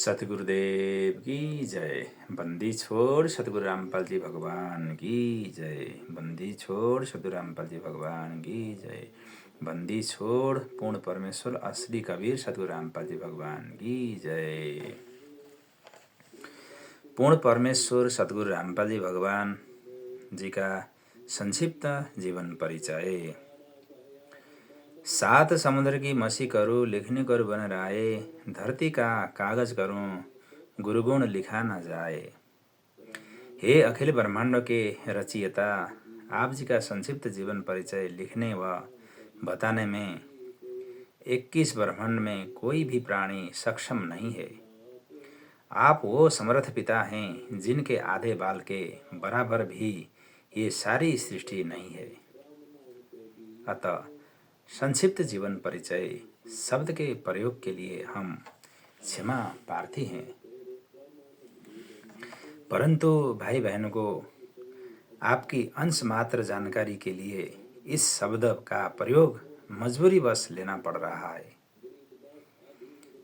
सतगुरुदेव की जय। बंदी छोड़ सतगुरु रामपाल जी भगवान की जय। बंदी छोड़ सतगुरु रामपाल जी भगवान की जय। बंदी छोड़ पूर्ण परमेश्वर असली कबीर सतगुरु रामपाल जी भगवान की जय। पूर्ण परमेश्वर सतगुरु रामपाल जी भगवान जी का संक्षिप्त जीवन परिचय। 7 समुद्र की मसी करूँ, लिखने कर बन राए, धरती का कागज करूँ, गुरुगुण लिखा न जाए। हे अखिल ब्रह्मांड के रचयिता, आप जी का संक्षिप्त जीवन परिचय लिखने व बताने में 21 ब्रह्मांड में कोई भी प्राणी सक्षम नहीं है। आप वो समर्थ पिता हैं जिनके आधे बाल के बराबर भी ये सारी सृष्टि नहीं है। अतः संक्षिप्त जीवन परिचय शब्द के प्रयोग के लिए हम क्षमा प्रार्थी हैं, परंतु भाई बहनों को आपकी अंश मात्र जानकारी के लिए इस शब्द का प्रयोग मजबूरीवश लेना पड़ रहा है।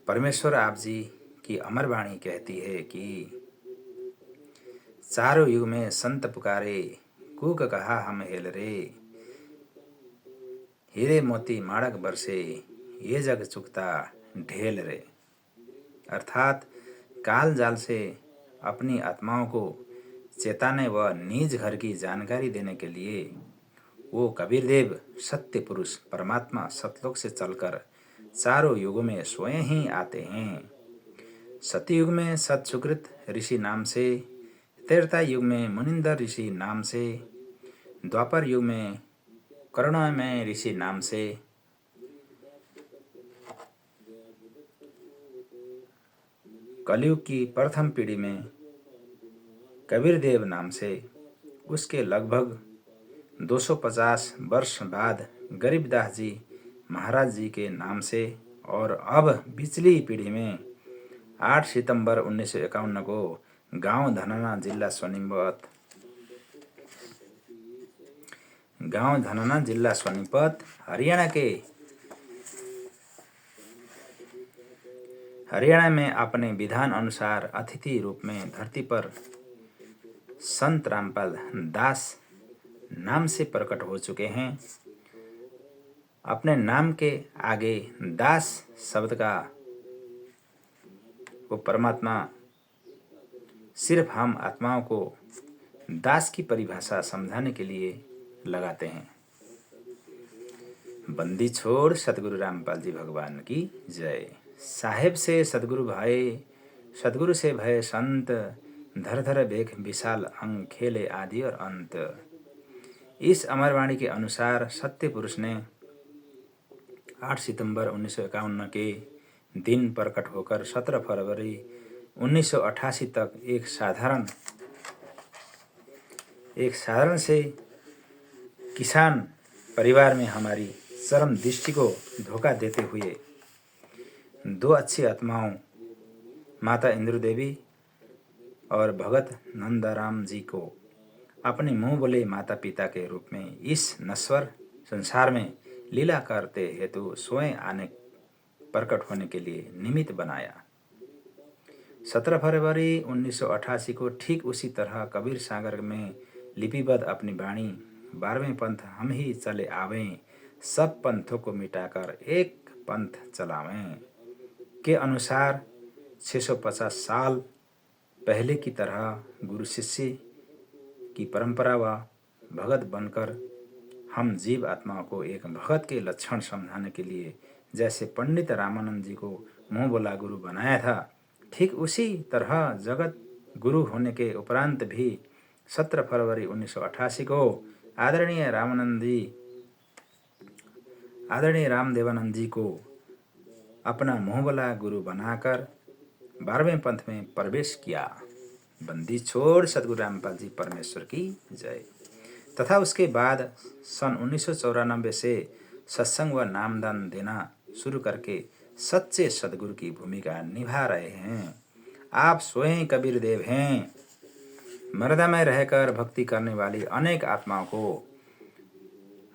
परमेश्वर आप जी की अमर वाणी कहती है कि चारों युग में संत पुकारे, कूक कहा हम हेल रे, हीरे मोती माणक बरसे, ये जग चुकता ढेल रे। अर्थात काल जाल से अपनी आत्माओं को चेताने व निज घर की जानकारी देने के लिए वो कबीर देव सत्य पुरुष परमात्मा सतलोक से चलकर चारों युगों में स्वयं ही आते हैं। सतयुग में सत सुकृत ऋषि नाम से, त्रेता युग में मुनिंदर ऋषि नाम से, द्वापर युग में करुणामय ऋषि नाम से, कलयुग की प्रथम पीढ़ी में कबीर देव नाम से, उसके लगभग 250 वर्ष बाद गरीबदास जी महाराज जी के नाम से, और अब पिछली पीढ़ी में 8 सितंबर 1951 को गांव धनाना जिला सोनीपत हरियाणा में अपने विधान अनुसार अतिथि रूप में धरती पर संत रामपाल दास नाम से प्रकट हो चुके हैं। अपने नाम के आगे दास शब्द का वो परमात्मा सिर्फ हम आत्माओं को दास की परिभाषा समझाने के लिए लगाते हैं। बंदी छोड़ सतगुरु रामपाल जी भगवान की जय। साहेब से सतगुरु भय, सतगुरु से भय संत, धर धर बेख विशाल अंग, खेले आदि और अंत। इस अमरवाणी के अनुसार सत्य पुरुष ने 8 सितंबर 1951 के दिन प्रकट होकर 17 फरवरी 1988 तक एक साधारण से किसान परिवार में हमारी चरम दृष्टि को धोखा देते हुए 2 अच्छी आत्माओं माता इंद्र देवी और भगत नंदाराम जी को अपने मुंह बोले माता पिता के रूप में इस नश्वर संसार में लीला करते हेतु स्वयं आने प्रकट होने के लिए निमित्त बनाया। 17 फरवरी 1988 को ठीक उसी तरह कबीर सागर में लिपिबद्ध अपनी वाणी 12वें पंथ हम ही चले आवें, सब पंथों को मिटाकर एक पंथ चलावें के अनुसार 650 साल पहले की तरह गुरु शिष्य की परंपरा व भगत बनकर हम जीव आत्माओं को एक भगत के लक्षण समझाने के लिए जैसे पंडित रामानंद जी को मुंह बोला गुरु बनाया था, ठीक उसी तरह जगत गुरु होने के उपरांत भी 17 फरवरी 1988 को आदरणीय रामदेवानंद जी को अपना मुंहबोला गुरु बनाकर 12वें पंथ में प्रवेश किया। बंदी छोड़ सतगुरु रामपाल जी परमेश्वर की जय। तथा उसके बाद सन 1994 से सत्संग व नामदान देना शुरू करके सच्चे सदगुरु की भूमिका निभा रहे हैं। आप स्वयं कबीर देव हैं। मर्दा में रहकर भक्ति करने वाली अनेक आत्माओं को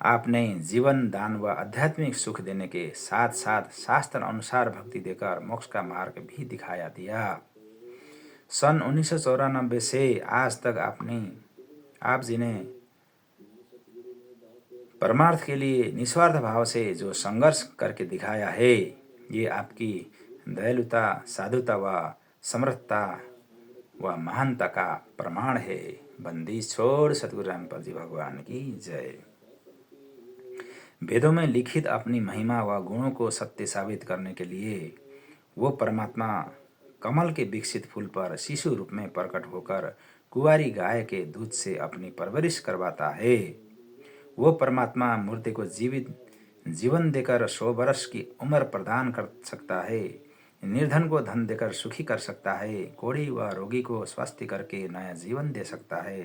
आपने जीवन दान व आध्यात्मिक सुख देने के साथ साथ शास्त्र अनुसार भक्ति देकर मोक्ष का मार्ग भी दिखाया दिया। सन 1994 से आज तक आप जी ने परमार्थ के लिए निस्वार्थ भाव से जो संघर्ष करके दिखाया है, ये आपकी दयालुता, साधुता व समर्थता व महानता का प्रमाण है। बंदी छोड़ सतगुरु रामपाल जी भगवान की जय। वेदों में लिखित अपनी महिमा व गुणों को सत्य साबित करने के लिए वो परमात्मा कमल के विकसित फूल पर शिशु रूप में प्रकट होकर कुंवारी गाय के दूध से अपनी परवरिश करवाता है। वो परमात्मा मूर्ति को जीवन देकर 100 वर्ष की उम्र प्रदान कर सकता है, निर्धन को धन देकर सुखी कर सकता है, कोढ़ी व रोगी को स्वास्थ्य करके नया जीवन दे सकता है,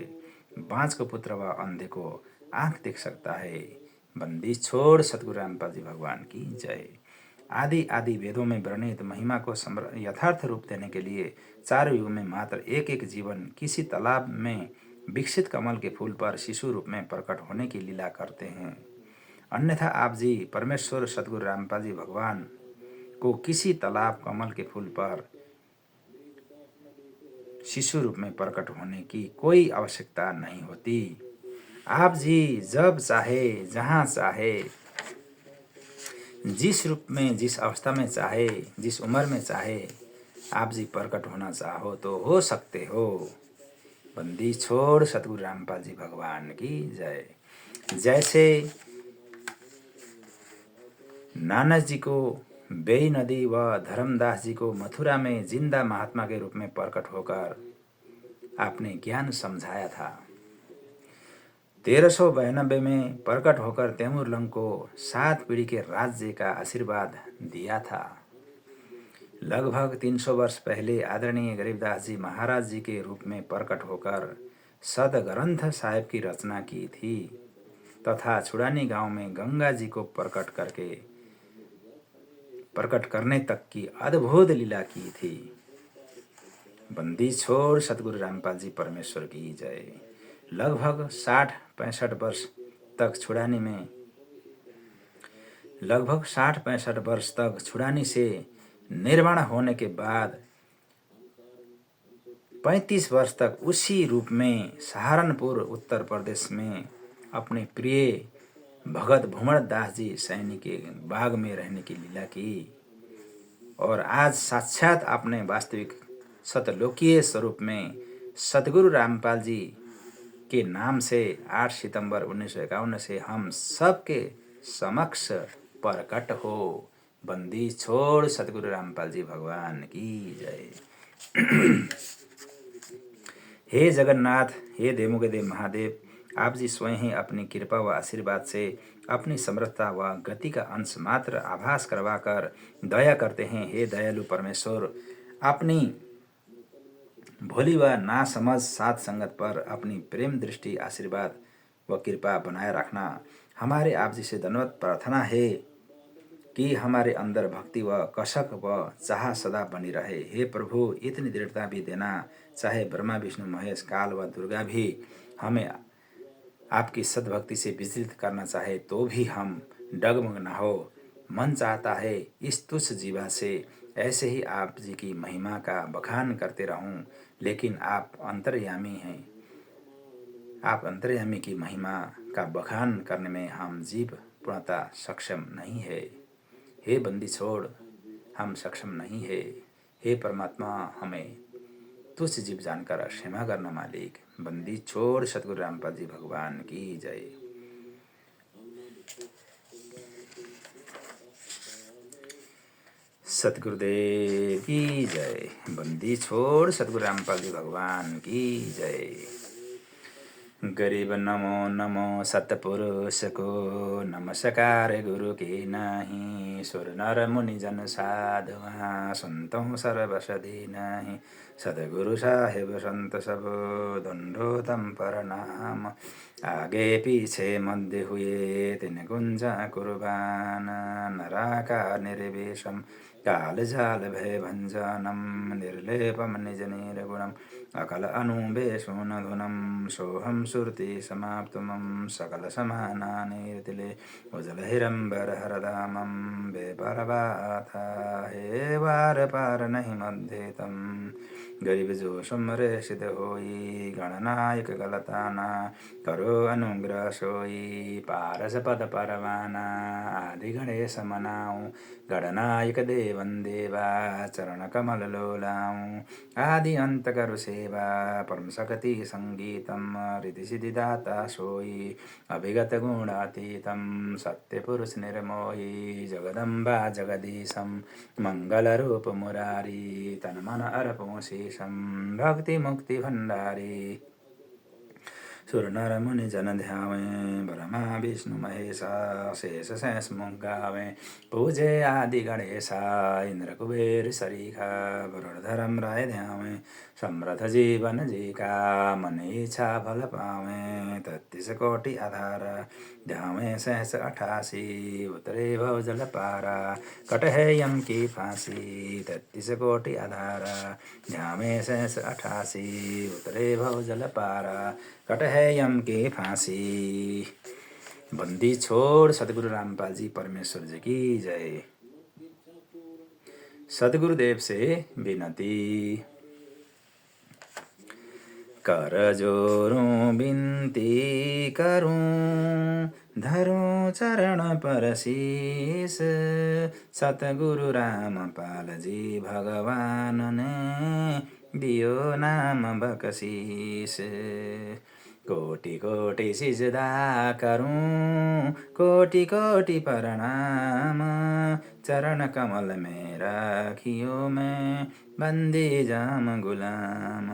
बाँझ को पुत्र व अंधे को आंख देख सकता है। बंदी छोड़ सतगुरु रामपाल जी भगवान की जय। आदि आदि वेदों में वर्णित महिमा को यथार्थ रूप देने के लिए 4 युग में मात्र एक एक जीवन किसी तालाब में विकसित कमल के फूल पर शिशु रूप में प्रकट होने की लीला करते हैं। अन्यथा आप जी परमेश्वर सतगुरु रामपाल जी भगवान को किसी तालाब कमल के फूल पर शिशु रूप में प्रकट होने की कोई आवश्यकता नहीं होती। आप जी जब चाहे, जहाँ चाहे, जिस रूप में, जिस अवस्था में चाहे, जिस उम्र में चाहे आप जी प्रकट होना चाहो तो हो सकते हो। बंदी छोड़ सतगुरु रामपाल जी भगवान की जय। जैसे नानक जी को बेई नदी व धर्मदास जी को मथुरा में जिंदा महात्मा के रूप में प्रकट होकर आपने ज्ञान समझाया था। 1392 में प्रकट होकर तैमूरलंग को 7 पीढ़ी के राज्य का आशीर्वाद दिया था। लगभग 300 वर्ष पहले आदरणीय गरीबदास जी महाराज जी के रूप में प्रकट होकर सदग्रंथ साहिब की रचना की थी तथा छुड़ानी गांव में गंगा जी को प्रकट करने तक की अद्भुत लीला की थी। बंदी छोड़ सतगुरु रामपाल जी परमेश्वर की जय। लगभग 60-65 वर्ष तक छुड़ानी से निर्वाण होने के बाद 35 वर्ष तक उसी रूप में सहारनपुर उत्तर प्रदेश में अपने प्रिय भगत भूमड़ दास जी सैनी के बाग में रहने की लीला की और आज साक्षात अपने वास्तविक सतलोकीय स्वरूप में सतगुरु रामपाल जी के नाम से 8 सितंबर 1951 से हम सबके समक्ष प्रकट हो। बंदी छोड़ सतगुरु रामपाल जी भगवान की जय। हे जगन्नाथ, हे देमुगदेव महादेव, आप जी स्वयं ही अपनी कृपा व आशीर्वाद से अपनी समर्थता व गति का अंश मात्र आभास करवाकर दया करते हैं। हे दयालु परमेश्वर, अपनी भोली व नासमझ सात संगत पर अपनी प्रेम दृष्टि, आशीर्वाद व कृपा बनाए रखना। हमारे आप जी से धन्यवाद प्रार्थना है कि हमारे अंदर भक्ति व कसक व चाह सदा बनी रहे। हे प्रभु, इतनी दृढ़ता भी देना, चाहे ब्रह्मा विष्णु महेश काल व दुर्गा भी हमें आपकी सद्भक्ति से विचलित करना चाहे तो भी हम डगमग न हो। मन चाहता है इस तुच्छ जीवा से ऐसे ही आप जी की महिमा का बखान करते रहूं, लेकिन आप अंतर्यामी हैं। आप अंतर्यामी की महिमा का बखान करने में हम जीव पूर्णतः सक्षम नहीं है। हे बंदी छोड़, हम सक्षम नहीं है। हे परमात्मा, हमें तुच्छ जीव जानकर क्षमा करना मालिक। बंदी छोड़ सतगुरु रामपाल जी भगवान की जय। सतगुरुदेव की जय। बंदी छोड़ सतगुरु रामपाल जी भगवान की जय। गरीब नमो नमो सतपुरुष को, नमस्कार गुरु की नहीं। सुर नर मुनि जन साधुआ, सुनतों सर्वसधि नहीं। सतगुरु साहिब संत सब, दंडोतम प्रणाम। आगे पीछे मध्य हुए, तिन गुंजा कुर्बान। निराकार निर्विशम कालजाल भयभञ्जनं निर्लेपं निजनिर्गुणम् अकल अनुवेशुनधुनं सोऽहं सुरति समाप्तमं सकलसमानानिर्तिले उज्जलहिरम्बरहरधामं बेपरवाथा हे वार पार नहीं मध्येतम गरीब जो सुमरे सिद्ध होई गणनायक गलताना करो अनुग्रह सोई पारस पद परवाना आदि गणेश मनाऊं गणनायक देवन देवा चरण कमल लोलाऊं आदि अंत करु सेवा परम शक्ति संगीतम रिधि सिद्धिदाता सोई अभिगत गुणातीतम सत्य पुरुष निर्मोही जगदम्बा जगदीशम मंगल रूप मुरारी तन मन अर्पण शेषम भक्ति मुक्ति भंडारी सुर नर मुनि जन ध्यावें ब्रह्मा विष्णु महेशा शेष शेष मुख गावें पूजे आदि गणेशा इंद्र कुबेर सरीखा वरुण धर्म राय ध्यावें समृद्ध जीवन जी का मन इच्छा फल पावें 33 कोटि आधार ध्यावें सहस 88 उतरे भव जल पारा कट है यम की फांसी 33 कोटि आधार ध्यावें सहस 88 उतरे भव जल पारा कट है यम की फांसी। बंदी छोड़ सदगुरु रामपाल जी परमेश्वर जी की जय। सदगुरुदेव से विनती कर जोरूं बिनती करूं धरूं चरण पर शीस सतगुरु रामपाल जी भगवान ने दियो नाम बकशीस कोटि कोटि सिजदा करूं कोटि कोटि प्रणाम चरण कमल में राखियो मैं बंदी जाम गुलाम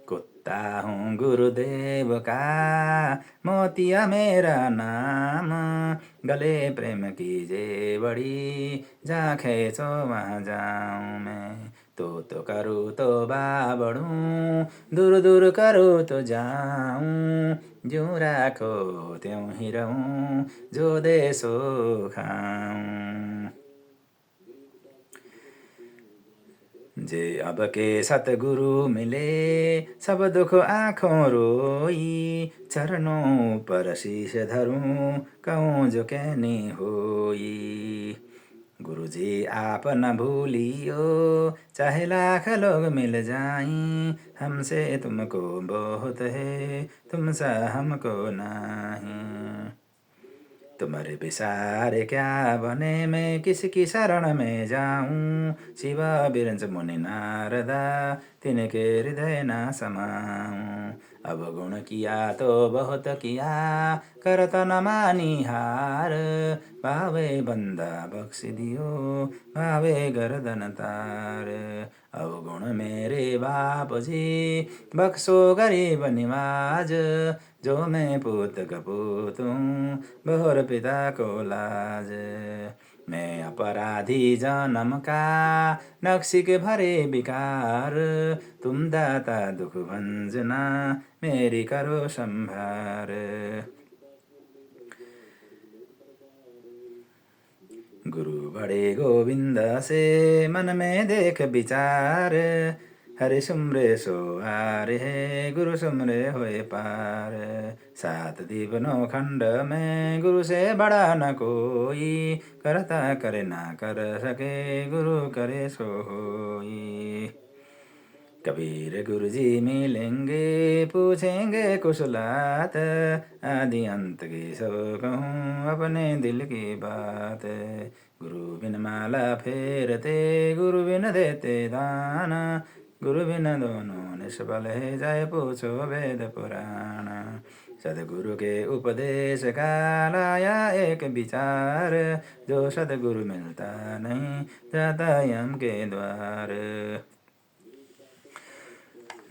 कुत्ता हूँ गुरुदेव का मोतिया मेरा नाम गले प्रेम कीजे बड़ी जहाँ खेचो वहाँ जाऊँ मैं तो करूँ तो बाबड़ूँ दूर दूर करूँ तो जाऊँ जो राखो त्यों ही रहूँ जो दे सो खाऊँ जे अब के सतगुरु मिले सब दुख आँखों रोई चरणों पर शीश धरूं कहूँ जो कहनी होई गुरुजी आप न भूलियो चाहे लाख लोग मिल जाएं हमसे तुमको बहुत है तुमसा हमको नहीं तुम्हारे बिसारे क्या बने मैं किसकी शरण में जाऊं शिवा बिरंज मुनि नारदा तिनके हृदय ना समाऊं अब गुण किया तो बहुत किया करत न मानी हार भावे बंदा बख्श दियो भावे गर्दन तार अवगुण मेरे बाप जी बख्शो गरीब निवाज जो मैं पूत कपूत हूँ बहुर पिता को लाज मैं अपराधी जन्म का नक्शिक भरे विकार तुम दाता दुख भंजना मेरी करो संभार गुरु बड़े गोविंद से मन में देख विचार हरि सुमरे सो आरे है गुरु सुमरे होए पार 7 दीप 9 खंड में गुरु से बड़ा न कोई करता करे ना कर सके गुरु करे सो होई कबीर गुरु जी मिलेंगे पूछेंगे कुशलात आदि अंत की सब कहूँ अपने दिल की बात गुरु बिन माला फेरते गुरु बिन देते दान गुरु बिन दोनों निष्फल है जाए पूछो वेद पुराण सदगुरु के उपदेश का लाया एक विचार जो सदगुरु मिलता नहीं जाता यम के द्वार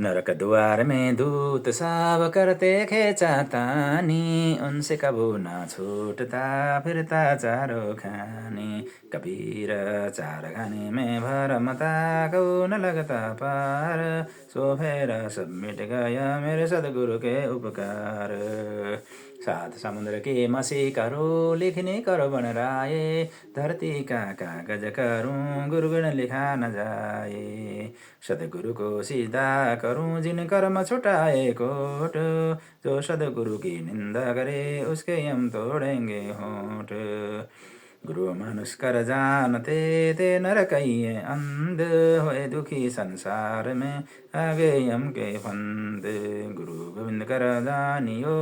नरक द्वार में दूत साव करते खेचातानी उनसे कबू ना छूटता फिरता चारों खानी कबीर 4 खाने में भरमता कबू न लगता पार सो फेरा सब मिट गया मेरे सदगुरु के उपकार सात समुद्र के मसी करो लिखने करो बनराए, धरती का कागज करूँ गुरु गुण लिखा न जाए। सदगुरु को सीधा करूँ जिन कर्म छुटाए कोट, जो सदगुरु की निंदा करे उसके हम तोड़ेंगे होठ। गुरु मानुष कर जानते ते नरकइए अंध, होए दुखी संसार में आगे हम के फंद। गुरु गोविंद कर जानियो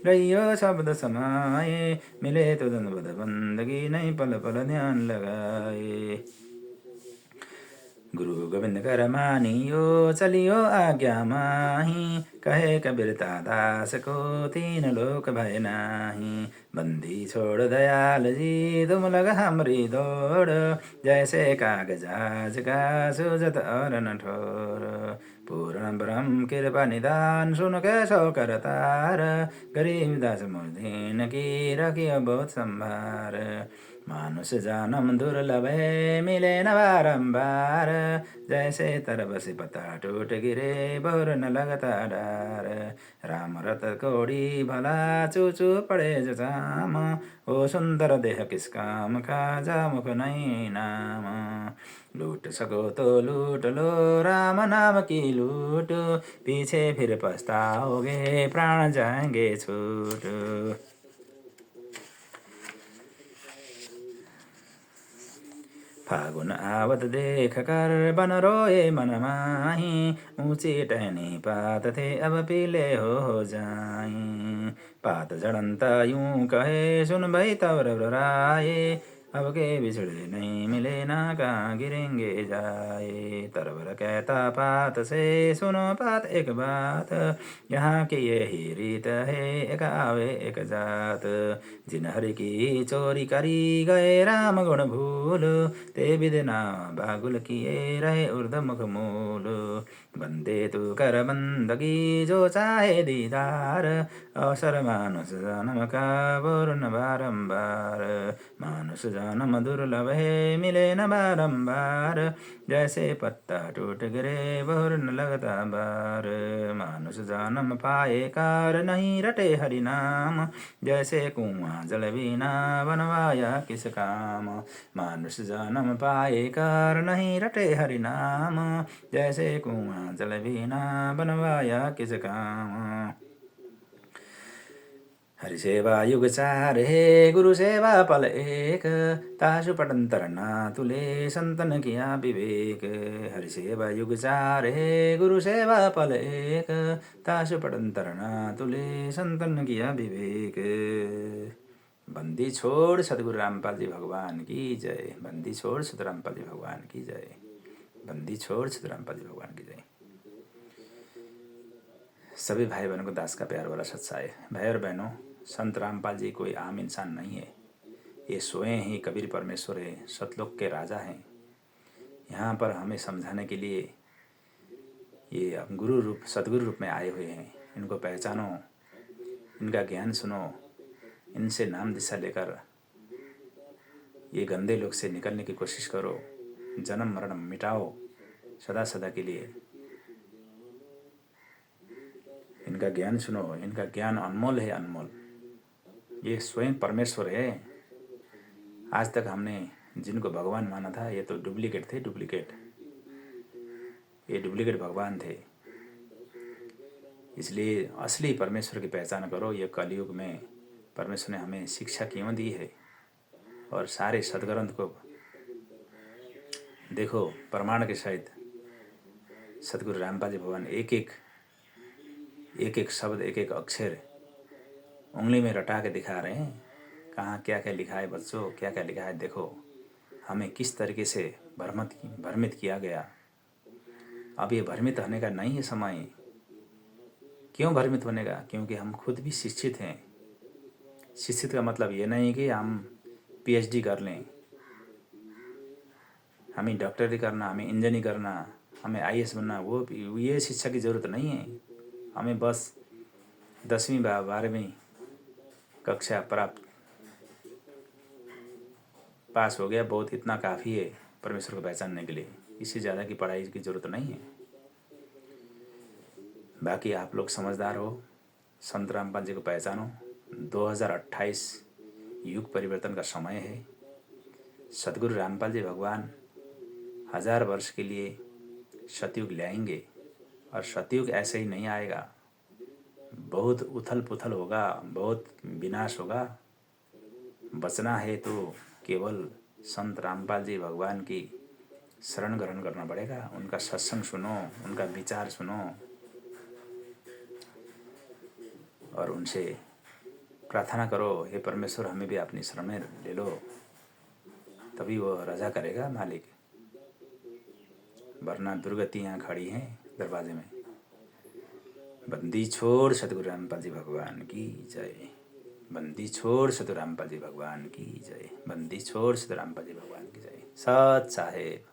रहियो शब्द समाए, मिले तो दंड बंदगी नहीं पल पल ध्यान लगाए। गुरु गोविंद कर मानियो चलियो आज्ञा माही, कहे कबीरता दास को तीन लोक भय नाही। बंदी छोड़ दयाल जी तुम लग हमरी दौड़, जैसे कागज आज का सूझत और न ठोर। पूर्ण ब्रह्म कृपा निदान सुन के सो करतार, गरीब दास मुदीन की रखियो बहुत संभार। मानुष जन्म दुर्लभ है मिले न बारंबार, जैसे तरब से पत्ता टूट गिरे बहुर न लगता डार। राम रत कोड़ी भला चूचू पड़े जो जाम, ओ सुंदर देह किस काम का जा मुख नहीं नाम। लूट सको तो लूट लो राम नाम की लूट, पीछे फिर पछताओगे प्राण जाएंगे छूट। फागुन आवत देख कर बन रोए मन माही, ऊंची टहनी पात थे अब पीले हो जाई। पात जड़ंता यूं कहे सुन भई तब रबराए, अब के बिछड़े नहीं मिले ना कहाँ गिरेंगे जाए। तरबर कहता पात से सुनो पात एक बात, यहाँ की यही रीत है एक आवे एक जात। जिन हरि की चोरी करी गए राम गुण भूल, ते विदना बागुल किए रहे ऊर्ध्वमुख मूल। बंदे तू कर बंदगी जो चाहे दीदार, अवसर मानुष जन्म का वरुण बारंबार। मानुष जन्म दुर्लभ है मिले न बारंबार, जैसे पत्ता टूट गिरे बहुर न लगता बार। मानुष जन्म पाए कार नहीं रटे हरि नाम, जैसे कुआं जल बिना बनवाया किस काम। मानुष जन्म पाए कार नहीं रटे हरि नाम, जैसे कुआं जल बिना बनवाया किस काम। हरि सेवा युग चार है गुरु सेवा पल एक, तासु पटंतर ना तुले संतन किया विवेक। हरि सेवा युग चार है गुरु सेवा पल एक, तासु पटंतर ना तुले संतन किया विवेक। बंदी छोड़ सतगुरु रामपाल जी भगवान की जय। बंदी छोड़ सतगुरु रामपाल जी भगवान की जय। बंदी छोड़ सतगुरु रामपाल जी भगवान की जय। सभी भाई बहनों को दास का प्यार वाला सत्साय। भाई और बहनों, संत रामपाल जी कोई आम इंसान नहीं है। ये स्वयं ही कबीर परमेश्वर है, सतलोक के राजा हैं। यहाँ पर हमें समझाने के लिए ये गुरु रूप सतगुरु रूप में आए हुए हैं। इनको पहचानो, इनका ज्ञान सुनो, इनसे नाम दिशा लेकर ये गंदे लोग से निकलने की कोशिश करो। जन्म मरण मिटाओ सदा सदा के लिए। इनका ज्ञान सुनो, इनका ज्ञान अनमोल है, अनमोल। ये स्वयं परमेश्वर है। आज तक हमने जिनको भगवान माना था ये तो डुप्लीकेट थे, डुप्लीकेट। ये डुप्लीकेट भगवान थे। इसलिए असली परमेश्वर की पहचान करो। ये कलयुग में परमेश्वर ने हमें शिक्षा क्यों दी है, और सारे सदग्रंथ को देखो प्रमाण के सहित सतगुरु रामपाल जी भगवान एक एक शब्द एक एक अक्षर उंगली में रटा के दिखा रहे हैं। कहाँ क्या क्या लिखा है बच्चों, क्या क्या लिखा है देखो। हमें किस तरीके से भ्रमित किया गया। अब ये भ्रमित होने का नहीं है समय। क्यों भ्रमित होने का? क्योंकि हम खुद भी शिक्षित हैं। शिक्षित का मतलब ये नहीं कि हम PhD कर लें, हमें डॉक्टरी करना, हमें इंजीनियरिंग करना, हमें IAS बनना, वो ये शिक्षा की ज़रूरत नहीं है। हमें बस 10वीं 12वीं कक्षा प्राप्त पास हो गया, बहुत इतना काफ़ी है परमेश्वर को पहचानने के लिए। इससे ज़्यादा की पढ़ाई की ज़रूरत नहीं है। बाकी आप लोग समझदार हो, संत रामपाल जी को पहचानो, 2028 युग परिवर्तन का समय है। सदगुरु रामपाल जी भगवान 1000 वर्ष के लिए सतयुग लाएंगे और सतयुग ऐसे ही नहीं आएगा। बहुत उथल पुथल होगा, बहुत विनाश होगा। बचना है तो केवल संत रामपाल जी भगवान की शरण ग्रहण करना पड़ेगा। उनका सत्संग सुनो, उनका विचार सुनो और उनसे प्रार्थना करो, हे परमेश्वर हमें भी अपनी शरण में ले लो, तभी वो रजा करेगा मालिक। वरना दुर्गति यहाँ खड़ी है दरवाजे में। बंदी छोड़ सतगुरु रामपाल जी भगवान की जय। बंदी छोड़ सतगुरु रामपाल जी भगवान की जय। बंदी छोड़ सतगुरु रामपाल जी भगवान की जय। सत साहेब।